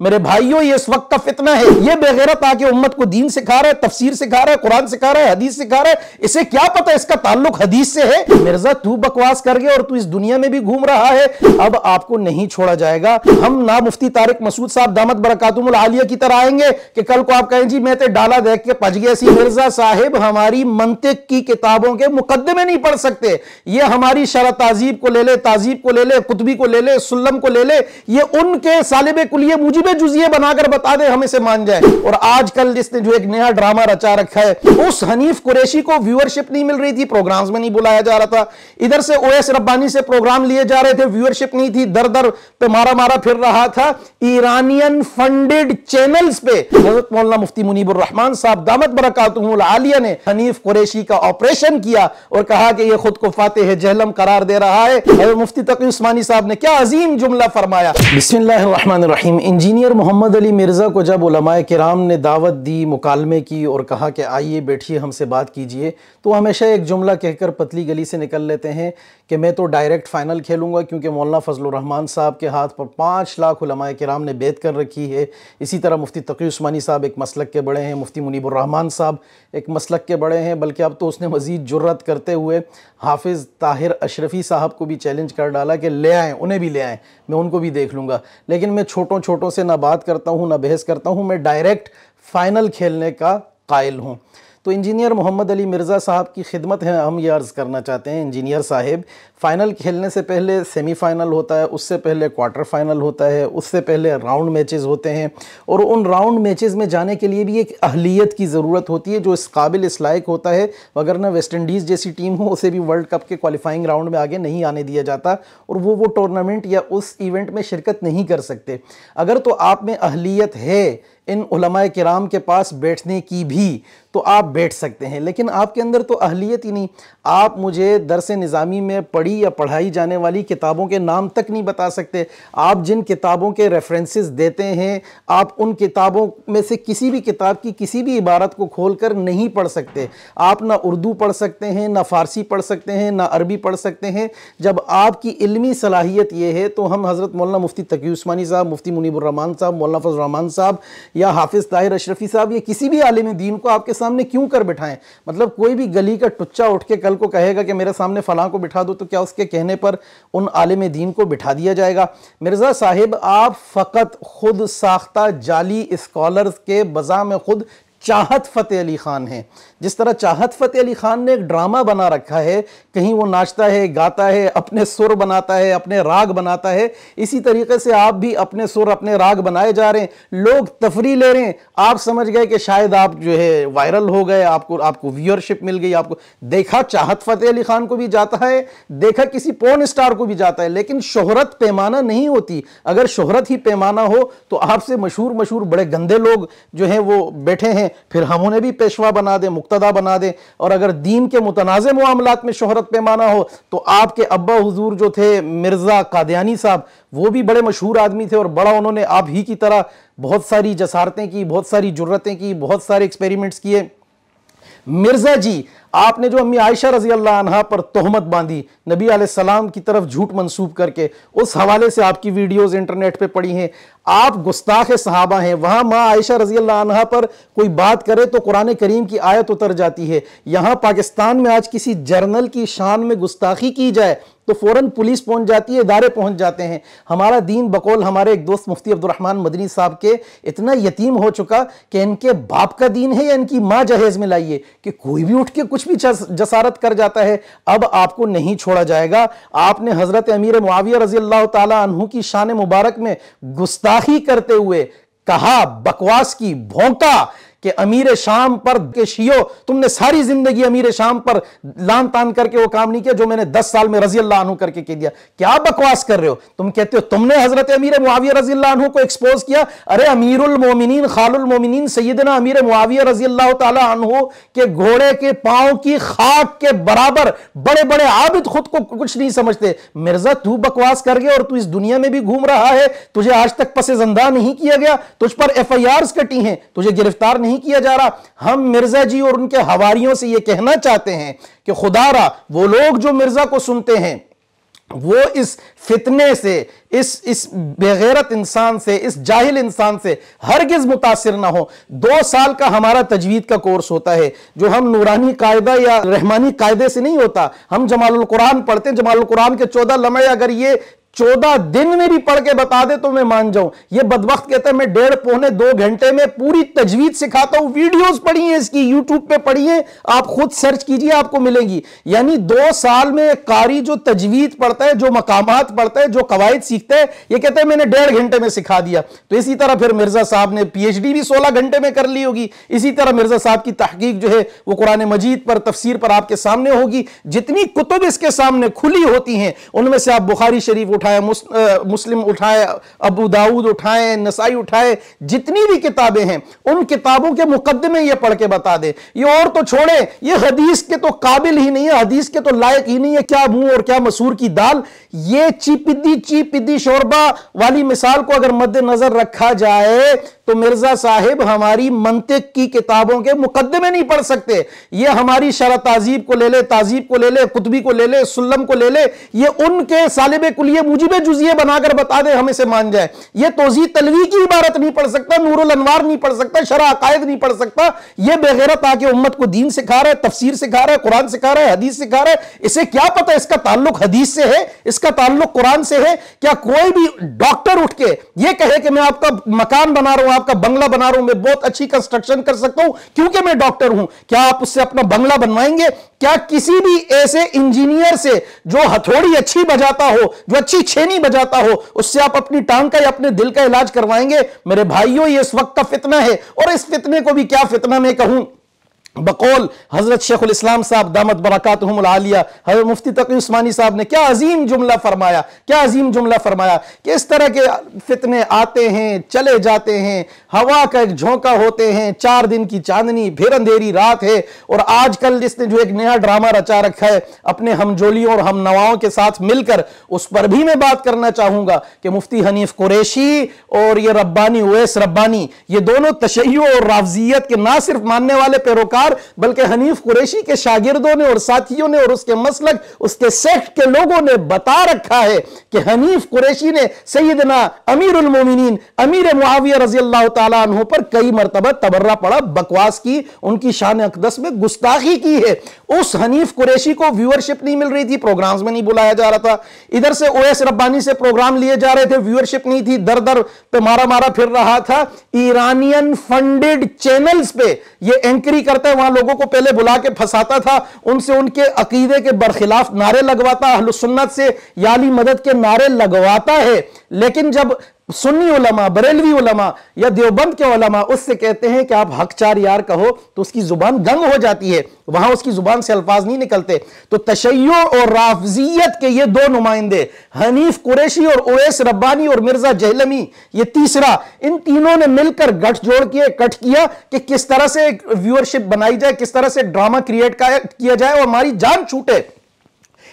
मेरे भाइयों, ये इस वक्त का फितना है। ये बेगैरत आके उम्मत को दीन सिखा रहा है, तफसीर सिखा रहा है, कुरान सिखा रहा है, हदीस सिखा रहा है। इसे क्या पता इसका ताल्लुक हदीस से है। मिर्जा, तू बकवास कर गया और तू इस दुनिया में भी घूम रहा है। अब आपको नहीं छोड़ा जाएगा। हम ना मुफ्ती तारिक मसूद साहब दामत बरकातुहुल आलिया की तरह आएंगे कि कल को आप कहें जी मैं तो डाला देख के पच गया सी। मिर्जा साहिब हमारी मंतिक की किताबों के मुकद्दमे नहीं पढ़ सकते। ये हमारी शरह ताजीब को ले ले, ताजीब को ले ले, कुतुबी को ले ले, सुल्लम को ले ले, ये उनके सालिबे कुलिये मुजीबे जुजिये बनाकर बता दे, हमें से मान जाए। और आजकल जिसने जो एक नया ड्रामा रचा रखा है, उस हनीफ कुरैशी को व्यूअरशिप नहीं मिल रही थी, प्रोग्राम्स में नहीं बुलाया जा रहा था। इधर से ओएस रब्बानी से प्रोग्राम लिए जा रहे थे, व्यूअरशिप नहीं थी, दर दर पे मारा मारा फिर रहा था। ईरानियन फंडेड चैनल्स पे हज़रत मौलाना मुफ्ती मुनीबुर रहमान साहब दामत बरकातुहुल आलिया ने हनीफ कुरैशी का ऑपरेशन किया और कहा कि यह खुद को फातिह जहलम करार दे रहा है। हज़रत मुफ्ती तकी उस्मानी साहब ने क्या अजीम जुमला फरमाया। बिस्मिल्लाहिर्रहमानिर्रहीम। इंजीनियर मोहम्मद अली मिर्ज़ा को जब उलमाए किराम ने दावत दी, मुकालमे की और कहा कि आइए बैठिए हमसे बात कीजिए, तो हमेशा एक जुमला कहकर पतली गली से निकल लेते हैं कि मैं तो डायरेक्ट फ़ाइनल खेलूँगा, क्योंकि मौलाना फजलुर रहमान साहब के हाथ पर 5 लाख उलमाए किराम ने बैत कर रखी है। इसी तरह मुफ्ती तकी उस्मानी साहब एक मसलक के बड़े हैं, मुफ्ती मुनीबुर रहमान साहब एक मसलक के बड़े हैं, बल्कि अब तो उसने मज़ीद जुर्रत करते हुए हाफिज़ ताहिर अशरफ़ी साहब को भी चैलेंज कर डाला कि ले आएँ, उन्हें भी ले आएँ, मैं उनको भी देख लूँगा। लेकिन मैं छोटों से ना बात करता हूँ ना बहस करता हूँ, मैं डायरेक्ट फ़ाइनल खेलने का कायल हूँ। तो इंजीनियर मोहम्मद अली मिर्ज़ा साहब की खिदमत है, हम ये अर्ज़ करना चाहते हैं इंजीनियर साहिब, फ़ाइनल खेलने से पहले सेमीफ़ाइनल होता है, उससे पहले क्वार्टर फाइनल होता है, उससे पहले राउंड मैचेस होते हैं, और उन राउंड मैचेस में जाने के लिए भी एक अहलियत की ज़रूरत होती है जो इस काबिल इस लायक होता है। वगरना वेस्ट इंडीज़ जैसी टीम हो, उसे भी वर्ल्ड कप के क्वालिफाइंग राउंड में आगे नहीं आने दिया जाता और वो टूर्नामेंट या उस इवेंट में शिरकत नहीं कर सकते। अगर तो आप में अहलियत है इन उलमाए किराम के पास बैठने की भी, तो आप बैठ सकते हैं, लेकिन आपके अंदर तो अहलियत ही नहीं। आप मुझे दरस निज़ामी में पढ़ी या पढ़ाई जाने वाली किताबों के नाम तक नहीं बता सकते। आप जिन किताबों के रेफरेंसेस देते हैं, आप उन किताबों में से किसी भी किताब की किसी भी इबारत को खोलकर नहीं पढ़ सकते। आप ना उर्दू पढ़ सकते हैं, ना फ़ारसी पढ़ सकते हैं, ना अरबी पढ़ सकते हैं। जब आपकी इल्मी सलाहियत ये है, तो हम हज़रत मौलाना मुफ्ती तकी उस्मानी साहब, मुफ्ती मुनीबुर रहमान साहब, मौलाना फजल रहमान साहब या हाफिज़ ताहिर अशरफ़ी साहब, ये किसी भी आलिम दीन को आपके सामने क्यों कर बिठाएं। मतलब कोई भी गली का टुच्चा उठ के कल को कहेगा कि मेरे सामने फ़लाँ को बिठा दो, तो क्या उसके कहने पर उन आलिम दीन को बिठा दिया जाएगा? मिर्ज़ा साहिब, आप फ़कत खुद साख्ता जाली स्कॉलर्स के बजा में खुद चाहत फ़तेह अली ख़ान हैं। जिस तरह चाहत फ़तेह अली ख़ान ने एक ड्रामा बना रखा है, कहीं वो नाचता है, गाता है, अपने सुर बनाता है, अपने राग बनाता है, इसी तरीके से आप भी अपने सुर अपने राग बनाए जा रहे हैं। लोग तफरी ले रहे हैं, आप समझ गए कि शायद आप जो है वायरल हो गए, आपको व्यूअरशिप मिल गई। आपको देखा चाहत फ़तेह अली ख़ान को भी जाता है, देखा किसी पोर्न स्टार को भी जाता है, लेकिन शोहरत पैमाना नहीं होती। अगर शोहरत ही पैमाना हो तो आपसे मशहूर बड़े गंदे लोग जो हैं वो बैठे हैं, फिर हम उन्हें भी पेशवा बना दें, मुक्तदा बना दें। और अगर दीन के मुतनाज़े मामलात में शोहरत पैमाना हो, तो आपके अब्बा हुजूर जो थे मिर्ज़ा कादियानी साहब, वो भी बड़े मशहूर आदमी थे और बड़ा उन्होंने आप ही की तरह बहुत सारी जसारतें की, बहुत सारी जुर्रतें की, बहुत सारे एक्सपेरिमेंट्स किए। मिर्ज़ा जी, आपने जो अम्मी आयशा रज़ी अल्लाह अन्हा पर तोहमत बांधी, नबी अलैहिस्सलाम की तरफ झूठ मंसूब करके, उस हवाले से आपकी वीडियोज़ इंटरनेट पे पड़ी हैं। आप गुस्ताख सहाबा हैं। वहाँ माँ आयशा रज़ी अल्लाह अन्हा पर कोई बात करे तो कुरान करीम की आयत उतर जाती है। यहाँ पाकिस्तान में आज किसी जर्नल की शान में गुस्ताखी की जाए तो फ़ौरन पुलिस पहुंच जाती है, इदारे पहुंच जाते हैं। हमारा दीन बकौल हमारे एक दोस्त मुफ्ती अब्दुर्रहमान मदनी साहब के इतना यतीम हो चुका कि इनके बाप का दीन है या इनकी माँ जहेज़ में लाइए कि कोई भी उठ के कुछ भी जसारत कर जाता है। अब आपको नहीं छोड़ा जाएगा। आपने हज़रत अमीर मुआविया रज़ी अल्लाह ताला अन्हु की शान मुबारक में गुस्ताखी करते हुए कहा, बकवास की, भौंका कि अमीर शाम पर के शियो, तुमने सारी जिंदगी अमीर शाम पर लान तान करके वो काम नहीं किया जो मैंने 10 साल में रजी अल्लाह अन्हु करके कह दिया। क्या बकवास कर रहे हो? तुम कहते हो तुमने हजरत अमीर मुआविया रजी अल्लाह अन्हु को एक्सपोज किया। अरे अमीरुल मोमिनीन खालुल मोमिनीन सैयदना अमीर मुआविया रजी अल्लाह ताला अन्हु के घोड़े के पांव की खाक के बराबर बड़े बड़े आबिद खुद को कुछ नहीं समझते। मिर्जा, तू बकवास कर गया और तू इस दुनिया में भी घूम रहा है। तुझे आज तक पसे ज़िंदा नहीं किया गया, तुझ पर FIRs कटी हैं, तुझे गिरफ्तार नहीं किया जा रहा। हम मिर्जा जी और उनके हवारियों से यह कहना चाहते हैं कि खुदारा वो लोग जो मिर्जा को सुनते हैं वो इस फितने से, इस बेगैरत इंसान से, इस जाहिल इंसान से हरगिज मुतासिर ना हो। 2 साल का हमारा तजवीद का कोर्स होता है, जो हम नूरानी कायदा या रहमानी कायदे से नहीं होता। हम जमालुल कुरान पढ़ते हैं, जमालुल कुरान के 14 लम्हे अगर ये 14 दिन में भी पढ़ के बता दे तो मैं मान जाऊं। ये बदबख्त कहता है मैं 1.5-2 घंटे में पूरी तजवीद सिखाता हूं। वीडियोस पढ़िए, इसकी यूट्यूब पे पढ़िए, आप खुद सर्च कीजिए, आपको मिलेंगी। यानी 2 साल में एक कारी जो तजवीद पढ़ता है, जो मकामात पढ़ता है, जो कवायद सीखता है, ये कहता है मैंने 1.5 घंटे में सिखा दिया। तो इसी तरह फिर मिर्जा साहब ने PhD भी 16 घंटे में कर ली होगी। इसी तरह मिर्जा साहब की तहकीक जो है वो कुरान मजीद पर, तफसीर पर आपके सामने होगी। जितनी कुतुब इसके सामने खुली होती हैं, उनमें से आप बुखारी शरीफ उठाए, मुस्लिम उठाए, अबू दाऊद उठाए, नसाई उठाए, जितनी भी किताबें हैं उन किताबों के मुकद्दमे ये पढ़ के बता दे। ये और तो छोड़े, ये हदीस के तो काबिल ही नहीं है, हदीस के तो लायक ही नहीं है। क्या मुंह और क्या मसूर की दाल। ये चीपिद्दी शोरबा वाली मिसाल को अगर मद्देनजर रखा जाए तो मिर्जा साहिब हमारी मंतिक की किताबों के मुकद्दमे नहीं पढ़ सकते। ये हमारी शरह ताजीब को ले ले, ताजीब को ले ले, कुतबी को ले ले, सुल्लम को ले ले, ये उनके सालिबे कुलिये मुजिबे जुजिये बनाकर बता दे, हम इसे मान जाए। ये तोजी तलवी की इबारत नहीं पढ़ सकता, नूरुल अनवार नहीं पढ़ सकता, शरह अकायद नहीं पढ़ सकता। ये बेगैरत आके उम्मत को दीन सिखा रहा है, तफसीर सिखा रहा है, कुरान सिखा रहा है, हदीस सिखा रहा है। इसे क्या पता इसका ताल्लुक हदीस से है, इसका ताल्लुक कुरान से है? क्या कोई भी डॉक्टर उठ के ये कहे कि मैं आपका मकान बना रहा हूं, आपका बंगला बना रहा हूं, मैं बहुत अच्छी कंस्ट्रक्शन कर सकता हूं क्योंकि मैं डॉक्टर हूं, क्या आप उससे अपना बंगला बनवाएंगे? क्या किसी भी ऐसे इंजीनियर से जो हथौड़ी अच्छी बजाता हो, जो अच्छी छेनी बजाता हो, उससे आप अपनी टांग का या अपने दिल का इलाज करवाएंगे? मेरे भाइयों, ये इस वक्त का फितना है। और इस फितने को भी क्या फितना मैं कहूं, बकौल हजरत शेखुल इस्लाम साहब दामत बरकातुहुमुल आलिया, हजरत मुफ्ती तकी उस्मानी साहब ने क्या अजीम जुमला फरमाया, क्या अजीम जुमला फरमाया कि इस तरह के फितने आते हैं, चले जाते हैं, हवा का एक झोंका होते हैं, 4 दिन की चांदनी, फिर अंधेरी रात है। और आजकल जिसने जो एक नया ड्रामा रचा रखा है अपने हमजोलियों और हम नवाओं के साथ मिलकर, उस पर भी मैं बात करना चाहूंगा कि मुफ्ती हनीफ कुरैशी और ये रब्बानी उवैस रब्बानी, ये दोनों तशय्युअ और राफजियत के ना सिर्फ मानने वाले पैरोकार, बल्कि हनीफ कुरैशी के शागिर्दों ने और साथियों ने और उसके मसलक, उसके सेक्ट के लोगों ने बता रखा है कि हनीफ कुरैशी ने सैयदना अमीरुल मोमिनीन अमीर मुआविया रज़ी अल्लाह ताला अन्हु पर कई मरतबा तबर्रा पड़ा, बकवास की, उनकी शान अक़दस में गुस्ताखी की है। उस हनीफ कुरैशी को व्यूअरशिप नहीं मिल रही थी, प्रोग्राम्स में नहीं बुलाया जा रहा था। इधर से ओएस रब्बानी से प्रोग्राम लिए जा रहे थे, व्यूअरशिप नहीं थी, दर दर पे मारा मारा फिर रहा था। ईरानियन फंडेड चैनल्स पे ये एंकरी करता है, वहां लोगों को पहले बुला के फंसाता था, उनसे उनके अकीदे के बरखिलाफ नारे लगवाता, अहले सुन्नत से याली मदद के नारे लगवाता है। लेकिन जब सुन्नी उलमा, बरेलवी उलमा या देवबंद के उलमा उससे कहते हैं कि आप हक चार यार कहो, तो उसकी जुबान गंग हो जाती है, वहां उसकी जुबान से अल्फाज नहीं निकलते। तो तशय्यो और राफजियत के ये 2 नुमाइंदे, हनीफ कुरैशी और ओवैस रब्बानी और मिर्जा जहलमी, ये तीसरा, इन तीनों ने मिलकर गठजोड़ किए, कट किया कि किस तरह से व्यूअरशिप बनाई जाए, किस तरह से ड्रामा क्रिएट किया जाए और हमारी जान छूटे।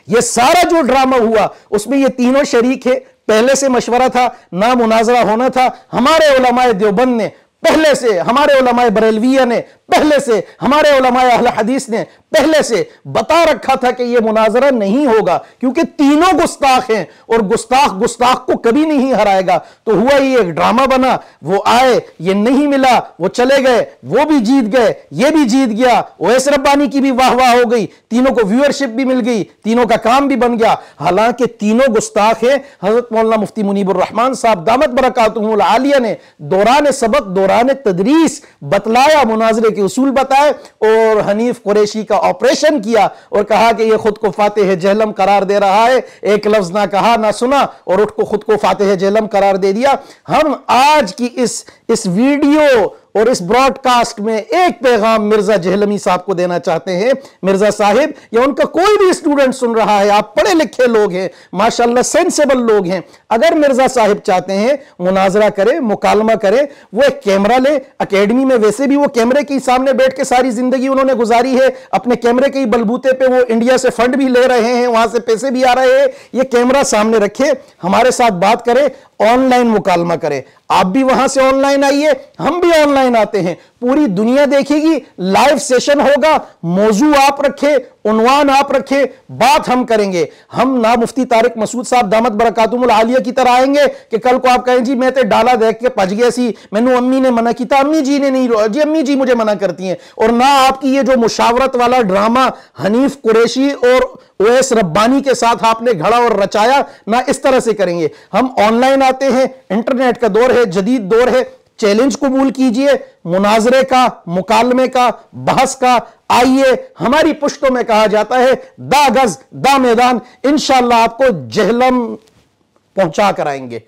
ये सारा जो ड्रामा हुआ उसमें ये तीनों शरीक है। पहले से मशवरा था, ना मुनाजरा होना था। हमारे उलमाए देवबंद ने पहले से, हमारे उलमाए बरेलविया ने पहले से, हमारे उलमाए अहले हदीस ने पहले से बता रखा था कि यह मुनाजरा नहीं होगा, क्योंकि तीनों गुस्ताख हैं और गुस्ताख गुस्ताख को कभी नहीं हराएगा। तो हुआ ये एक ड्रामा बना, वो आए, ये नहीं मिला, वो चले गए, वो भी जीत गए, ये भी जीत गया, ओवैस रब्बानी की भी वाह वाह हो गई, तीनों को व्यूअरशिप भी मिल गई, तीनों का काम भी बन गया। हालांकि तीनों गुस्ताख हैं। हजरत मौलाना मुफ्ती मुनीबुर रहमान साहब दामत बरकातुहुमुल आलिया ने दौरान सबक, दौरान तदरीस बतलाया, मुनाजरे उसूल बताए और हनीफ कुरैशी का ऑपरेशन किया और कहा कि यह खुद को फातिह जहलम करार दे रहा है। एक लफ्ज ना कहा ना सुना और उठ को खुद को फातिह जहलम करार दे दिया। हम आज की इस वीडियो और इस ब्रॉडकास्ट में एक पैगाम मिर्जा जहलमी साहब को देना चाहते हैं। मिर्जा साहिब या उनका कोई भी स्टूडेंट सुन रहा है, आप पढ़े लिखे लोग हैं, माशाल्लाह सेंसेबल लोग हैं, अगर मिर्जा साहिब चाहते हैं मुनाजरा करें, मुकालमा करें, वो एक कैमरा ले। एकेडमी में वैसे भी वो कैमरे के सामने बैठ के सारी जिंदगी उन्होंने गुजारी है, अपने कैमरे के बलबूते पे वो इंडिया से फंड भी ले रहे हैं, वहां से पैसे भी आ रहे हैं। ये कैमरा सामने रखे, हमारे साथ बात करें, ऑनलाइन मुकालमा करें। आप भी वहां से ऑनलाइन आइए, हम भी ऑनलाइन आते हैं, पूरी दुनिया देखेगी, लाइव सेशन होगा, मौजू आप रखे, उन्वान आप रखे, बात हम करेंगे। हम ना मुफ्ती तारिक मसूद साहब दामत बरकातुहुल आलिया की तरह आएंगे कि कल को आप कहें जी मैं तो डाला देख के पच गया सी, मैनू अम्मी ने मना किया, अम्मी जी ने नहीं, जी अम्मी जी मुझे मना करती हैं। और ना आपकी ये जो मुशावरत वाला ड्रामा हनीफ कुरैशी और ओएस रब्बानी के साथ आपने घड़ा और रचाया, ना इस तरह से करेंगे। हम ऑनलाइन आते हैं, इंटरनेट का दौर है, जदीद दौर है, चैलेंज कबूल कीजिए, मुनाजरे का, मुकालमे का, बहस का। आइए, हमारी पुश्तों में कहा जाता है दा गज दा मैदान, इंशाअल्लाह आपको जहलम पहुंचा कर आएंगे।